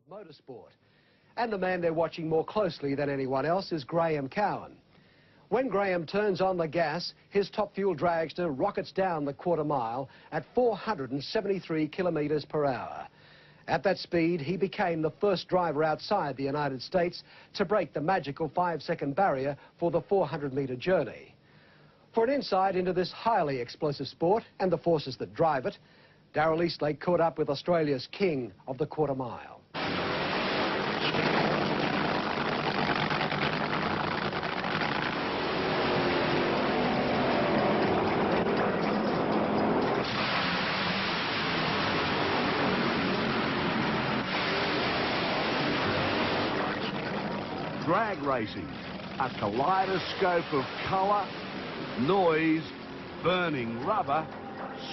motorsport. And the man they're watching more closely than anyone else is Graham Cowan. When Graham turns on the gas, his Top Fuel dragster rockets down the quarter mile at 473 kilometres per hour. At that speed, he became the first driver outside the United States to break the magical 5-second barrier for the 400-metre journey. For an insight into this highly explosive sport and the forces that drive it, Darrell Eastlake caught up with Australia's king of the quarter mile. Drag racing, a kaleidoscope of colour, noise, burning rubber,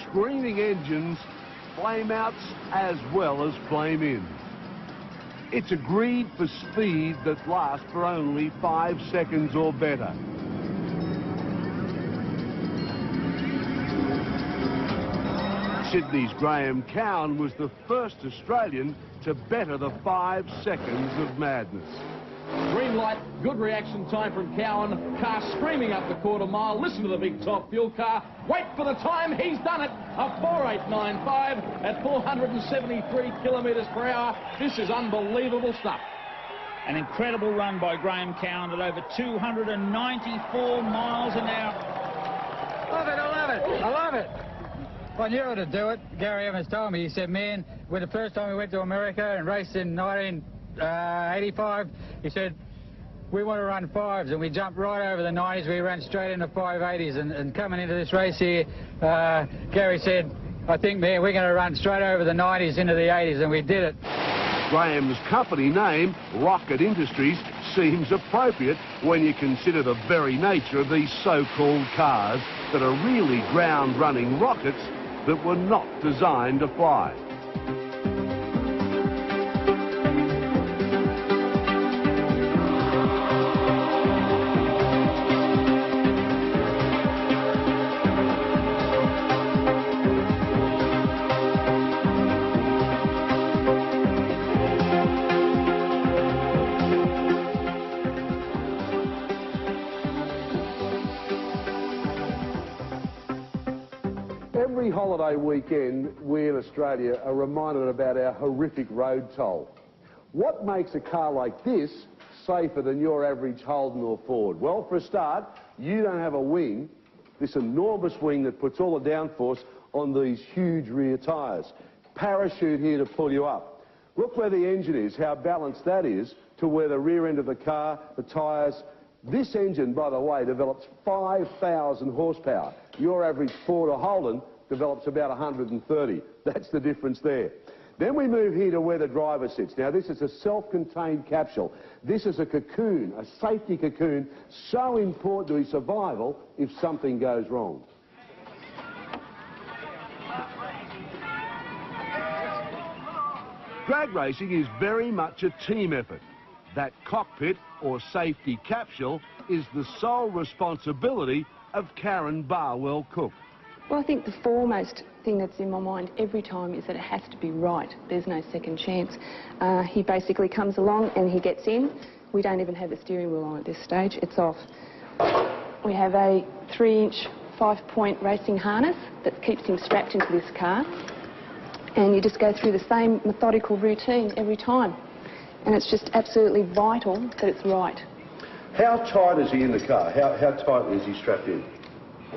screaming engines, flame-outs as well as flame-ins. It's a greed for speed that lasts for only 5 seconds or better. Sydney's Graham Cowan was the first Australian to better the 5 seconds of madness. Green light, good reaction time from Cowan. Car screaming up the quarter mile. Listen to the big Top Fuel car. Wait for the time. He's done it. A 4895 at 473 kilometres per hour. This is unbelievable stuff. An incredible run by Graham Cowan at over 294 miles an hour. Love it, I love it, I love it. I knew how to do it. Gary Evans told me, he said, man, when the first time we went to America and raced in 1985, he said, we want to run 5s, and we jumped right over the 90s. We ran straight into 580s, and coming into this race here, Gary said, I think, man, we're going to run straight over the 90s into the 80s, and we did it. Graham's company name, Rocket Industries, seems appropriate when you consider the very nature of these so-called cars that are really ground-running rockets that were not designed to fly. Every holiday weekend, we in Australia are reminded about our horrific road toll. What makes a car like this safer than your average Holden or Ford? Well, for a start, you don't have a wing, this enormous wing that puts all the downforce on these huge rear tyres. Parachute here to pull you up. Look where the engine is, how balanced that is to where the rear end of the car, the tyres. This engine, by the way, develops 5,000 horsepower. Your average Ford or Holden develops about 130. That's the difference there. Then we move here to where the driver sits. Now, this is a self-contained capsule. This is a cocoon, a safety cocoon, so important to his survival if something goes wrong. Drag racing is very much a team effort. That cockpit or safety capsule is the sole responsibility of Karen Barwell-Cook. Well, I think the foremost thing that's in my mind every time is that it has to be right. There's no second chance. He basically comes along and he gets in. We don't even have the steering wheel on at this stage. It's off. We have a 3-inch 5-point racing harness that keeps him strapped into this car. And you just go through the same methodical routine every time. And it's just absolutely vital that it's right. How tight is he in the car? How tightly is he strapped in?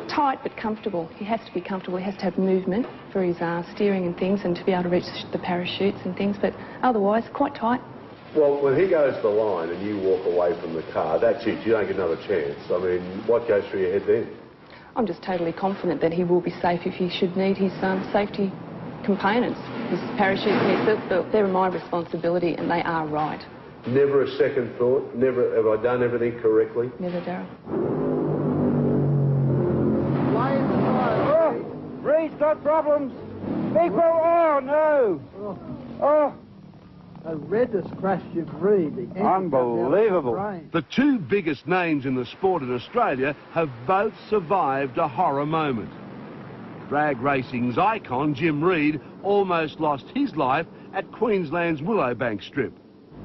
Tight but comfortable. He has to be comfortable. He has to have movement for his steering and things, and to be able to reach the parachutes and things, but otherwise quite tight. Well, when he goes to the line and you walk away from the car, that's it. You don't get another chance. I mean, what goes through your head then? I'm just totally confident that he will be safe if he should need his safety components. His parachute and his seatbelt, they're my responsibility, and they are right. Never a second thought? Never, have I done everything correctly? Never, Darrell. Oh, Reed's got problems. People, oh no. Oh. A reddest crash you've read. Unbelievable. The two biggest names in the sport in Australia have both survived a horror moment. Drag racing's icon, Jim Reid, almost lost his life at Queensland's Willowbank Strip.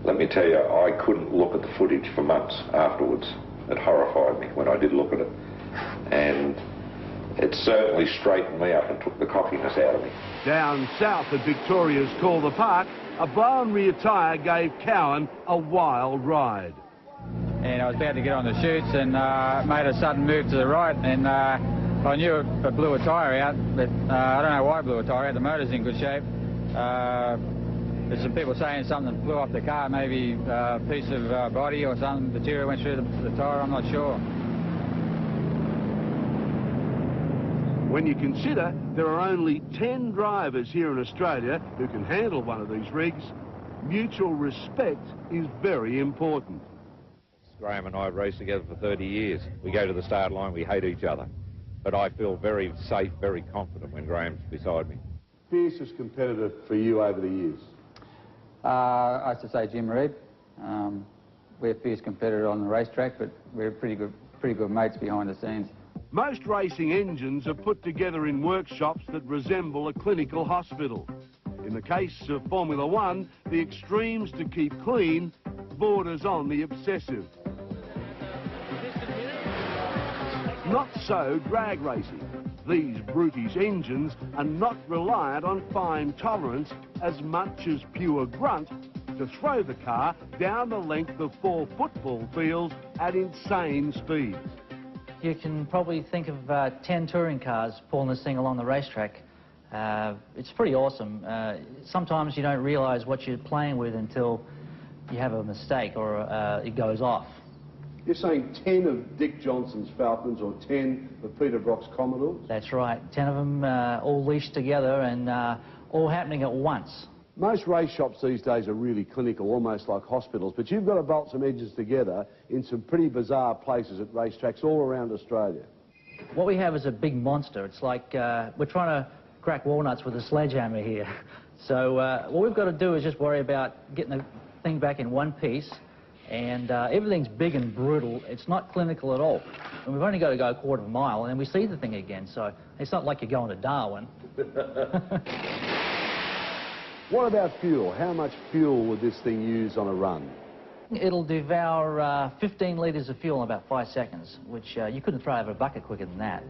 Let me tell you, I couldn't look at the footage for months afterwards. It horrified me when I did look at it. And it certainly straightened me up and took the cockiness out of me. Down south at Victoria's Calder Park, a blown rear tyre gave Cowan a wild ride. And I was about to get on the chutes and made a sudden move to the right, and I knew it blew a tyre out, but I don't know why it blew a tyre out. The motor's in good shape. There's some people saying something blew off the car, maybe a piece of body or some material went through the tyre, I'm not sure. When you consider there are only 10 drivers here in Australia who can handle one of these rigs, mutual respect is very important. Graham and I have raced together for 30 years. We go to the start line, we hate each other. But I feel very safe, very confident when Graham's beside me. Fiercest competitor for you over the years? I have to say Jim Reid. We're a fierce competitor on the racetrack, but we're pretty good mates behind the scenes. Most racing engines are put together in workshops that resemble a clinical hospital. In the case of Formula One, the extremes to keep clean borders on the obsessive. Not so drag racing. These brutish engines are not reliant on fine tolerance as much as pure grunt to throw the car down the length of 4 football fields at insane speeds. You can probably think of 10 touring cars pulling this thing along the racetrack. It's pretty awesome. Sometimes you don't realise what you're playing with until you have a mistake or it goes off. You're saying 10 of Dick Johnson's Falcons or 10 of Peter Brock's Commodores? That's right. 10 of them all leashed together and all happening at once. Most race shops these days are really clinical, almost like hospitals, but you've got to bolt some edges together in some pretty bizarre places at racetracks all around Australia. What we have is a big monster. It's like we're trying to crack walnuts with a sledgehammer here. So what we've got to do is just worry about getting the thing back in one piece, and everything's big and brutal. It's not clinical at all. And we've only got to go a quarter of a mile and then we see the thing again, so it's not like you're going to Darwin. What about fuel? How much fuel would this thing use on a run? It'll devour 15 litres of fuel in about 5 seconds, which you couldn't throw over a bucket quicker than that.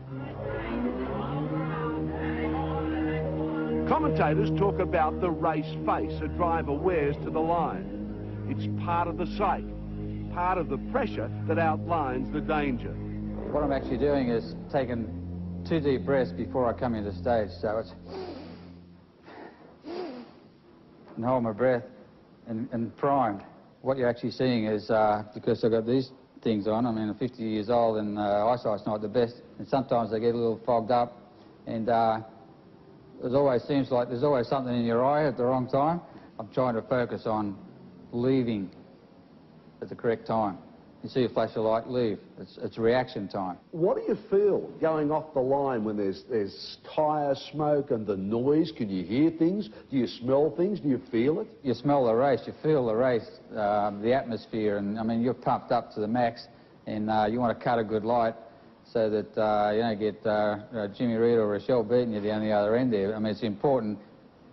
Commentators talk about the race face a driver wears to the line. It's part of the psyche, part of the pressure that outlines the danger. What I'm actually doing is taking 2 deep breaths before I come into the stage, so it's... and hold my breath and primed. What you're actually seeing is, because I've got these things on, I mean, I'm 50 years old and eyesight's not the best, and sometimes I get a little fogged up, and it always seems like there's always something in your eye at the wrong time. I'm trying to focus on leaving at the correct time. You see a flash of light, leave. It's reaction time. What do you feel going off the line when there's tyre smoke and the noise? Can you hear things? Do you smell things? Do you feel it? You smell the race, you feel the race, the atmosphere, and I mean, you're pumped up to the max, and you want to cut a good light so that you don't get Jimmy Reid or Rochelle beating you down the other end there. I mean, it's important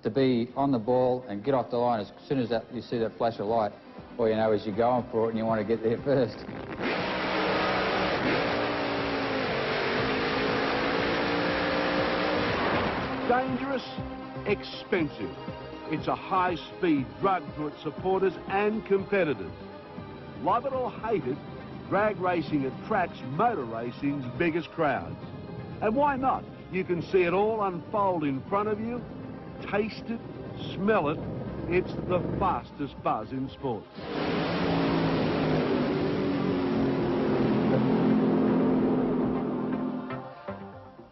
to be on the ball and get off the line as soon as you see that flash of light. All you know is you're going for it and you want to get there first. Dangerous, expensive. It's a high-speed drug to its supporters and competitors. Love it or hate it, drag racing attracts motor racing's biggest crowds. And why not? You can see it all unfold in front of you, taste it, smell it. It's the fastest buzz in sport.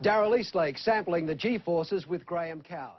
Darrell Eastlake sampling the G-forces with Graham Cowan.